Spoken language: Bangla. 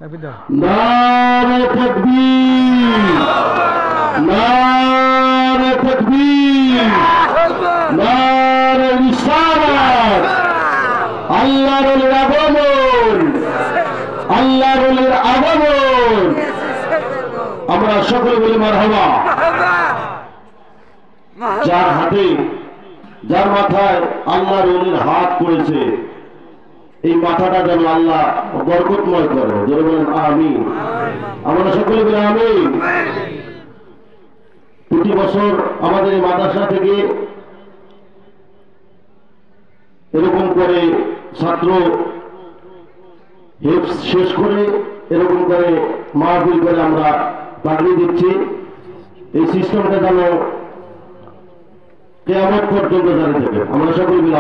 নারে তাকবীর, নারে তাকবীর, নারে রিসালাত। আল্লাহর ওলির আগমন, আল্লাহর ওলির আগমন। আমরা সকলে বলি মারহাবা। যার হাতে, যার মাথায় আল্লাহর ওলির হাত পড়েছে, এই মাথাটা যেন আল্লাহ বরকতময় করে। যারা বলেন আমিন। আমরা সকলে বলি আমিন। প্রতি বছর আমাদের এই মাদ্রাসা থেকে এরকম করে ছাত্র হেফজ শেষ করে এরকম করে মাহফিল করে আমরা পাগড়ি দিচ্ছি। এই সিস্টেমটা যেন কিয়ামত পর্যন্ত জারি থাকে। আমরা সকলে মিলে